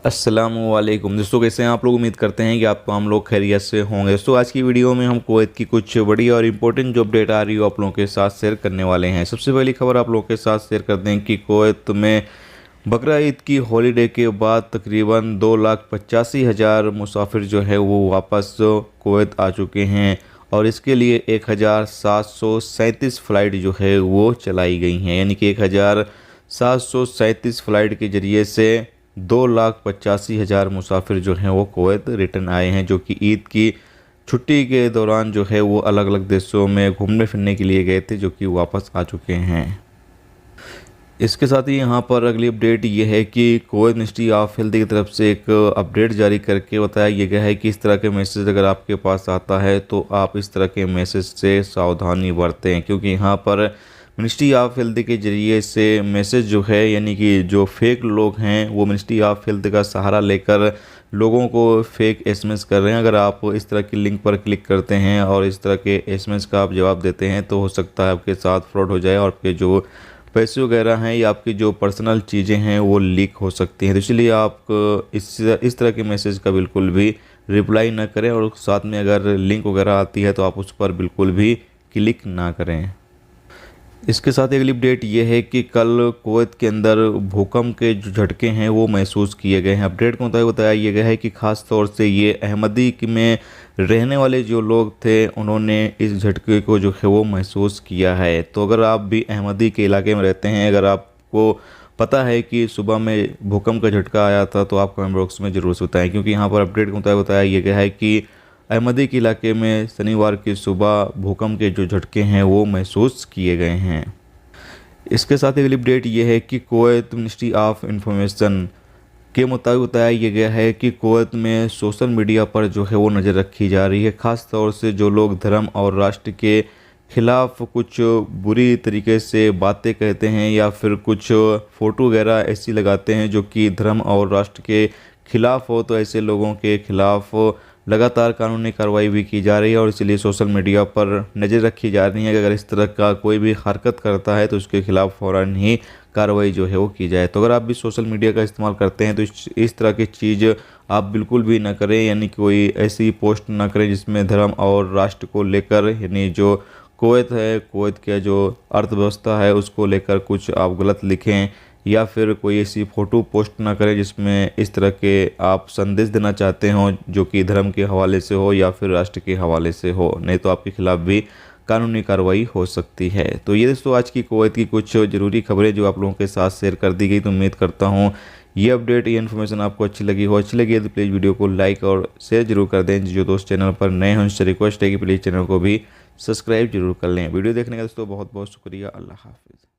अस्सलामुअलैकुम दोस्तों, कैसे हैं आप लोग। उम्मीद करते हैं कि आप हम लोग खैरियत से होंगे। दोस्तों आज की वीडियो में हम कुवैत की कुछ बड़ी और इम्पोर्टेंट जो अपडेट आ रही हो आप लोगों के साथ शेयर करने वाले हैं। सबसे पहली खबर आप लोगों के साथ शेयर करते हैं कि कुवैत में बकरा ईद की हॉलीडे के बाद तकरीबन 2,85,000 मुसाफिर जो है वो वापस कुवैत आ चुके हैं और इसके लिए 1,737 फ़्लाइट जो है वो चलाई गई हैं। यानी कि 1,737 फ़्लाइट के ज़रिए से 2,85,000 मुसाफिर जो हैं वो कुवैत रिटर्न आए हैं, जो कि ईद की छुट्टी के दौरान जो है वो अलग अलग देशों में घूमने फिरने के लिए गए थे, जो कि वापस आ चुके हैं। इसके साथ ही यहाँ पर अगली अपडेट ये है कि कुवैत मिनिस्ट्री ऑफ हेल्थ की तरफ से एक अपडेट जारी करके बताया ये गया है कि इस तरह के मैसेज अगर आपके पास आता है तो आप इस तरह के मैसेज से सावधानी बरतें, क्योंकि यहाँ पर मिनिस्ट्री ऑफ हेल्थ के ज़रिए से मैसेज जो है, यानी कि जो फेक लोग हैं वो मिनिस्ट्री ऑफ हेल्थ का सहारा लेकर लोगों को फेक एसएमएस कर रहे हैं। अगर आप इस तरह की लिंक पर क्लिक करते हैं और इस तरह के एसएमएस का आप जवाब देते हैं तो हो सकता है आपके साथ फ्रॉड हो जाए और आपके जो पैसे वगैरह हैं या आपकी जो पर्सनल चीज़ें हैं वो लीक हो सकती हैं। तो इसलिए आप इस तरह के मैसेज का बिल्कुल भी रिप्लाई ना करें और साथ में अगर लिंक वगैरह आती है तो आप उस पर बिल्कुल भी क्लिक ना करें। इसके साथ एक अगली अपडेट ये है कि कल कुवैत के अंदर भूकंप के जो झटके हैं वो महसूस किए गए हैं। अपडेट के मुताबिक बताया ये गया है कि ख़ास तौर से ये अहमदी में रहने वाले जो लोग थे उन्होंने इस झटके को जो है वो महसूस किया है। तो अगर आप भी अहमदी के इलाके में रहते हैं, अगर आपको पता है कि सुबह में भूकंप का झटका आया था तो आप कमेंट बॉक्स में ज़रूर से बताएं, क्योंकि यहाँ पर अपडेट के मुताबिक बताया ये गया है कि अहमदी के इलाके में शनिवार की सुबह भूकंप के जो झटके हैं वो महसूस किए गए हैं। इसके साथ एक अपडेट ये है कि कुवैत मिनिस्ट्री ऑफ इंफॉर्मेशन के मुताबिक बताया ये गया है कि कुवैत में सोशल मीडिया पर जो है वो नज़र रखी जा रही है। ख़ास तौर से जो लोग धर्म और राष्ट्र के खिलाफ कुछ बुरी तरीके से बातें कहते हैं या फिर कुछ फ़ोटो वगैरह ऐसी लगाते हैं जो कि धर्म और राष्ट्र के खिलाफ हो, तो ऐसे लोगों के खिलाफ लगातार कानूनी कार्रवाई भी की जा रही है और इसलिए सोशल मीडिया पर नज़र रखी जा रही है कि अगर इस तरह का कोई भी हरकत करता है तो उसके खिलाफ फ़ौरन ही कार्रवाई जो है वो की जाए। तो अगर आप भी सोशल मीडिया का इस्तेमाल करते हैं तो इस तरह की चीज़ आप बिल्कुल भी ना करें, यानी कोई ऐसी पोस्ट ना करें जिसमें धर्म और राष्ट्र को लेकर, यानी जो कुवैत है, कुवैत का जो अर्थव्यवस्था है उसको लेकर कुछ आप गलत लिखें या फिर कोई ऐसी फ़ोटो पोस्ट ना करें जिसमें इस तरह के आप संदेश देना चाहते हो जो कि धर्म के हवाले से हो या फिर राष्ट्र के हवाले से हो, नहीं तो आपके खिलाफ भी कानूनी कार्रवाई हो सकती है। तो ये दोस्तों आज की कुवैत की कुछ ज़रूरी खबरें जो आप लोगों के साथ शेयर कर दी गई। तो उम्मीद करता हूँ ये अपडेट, ये इन्फॉर्मेशन आपको अच्छी लगी है तो प्लीज़ वीडियो को लाइक और शेयर जरूर कर दें। जो दोस्त चैनल पर नए हैं उनसे रिक्वेस्ट है कि प्लीज़ चैनल को भी सब्सक्राइब जरूर कर लें। वीडियो देखने का दोस्तों बहुत बहुत शुक्रिया। अल्लाह हाफिज़।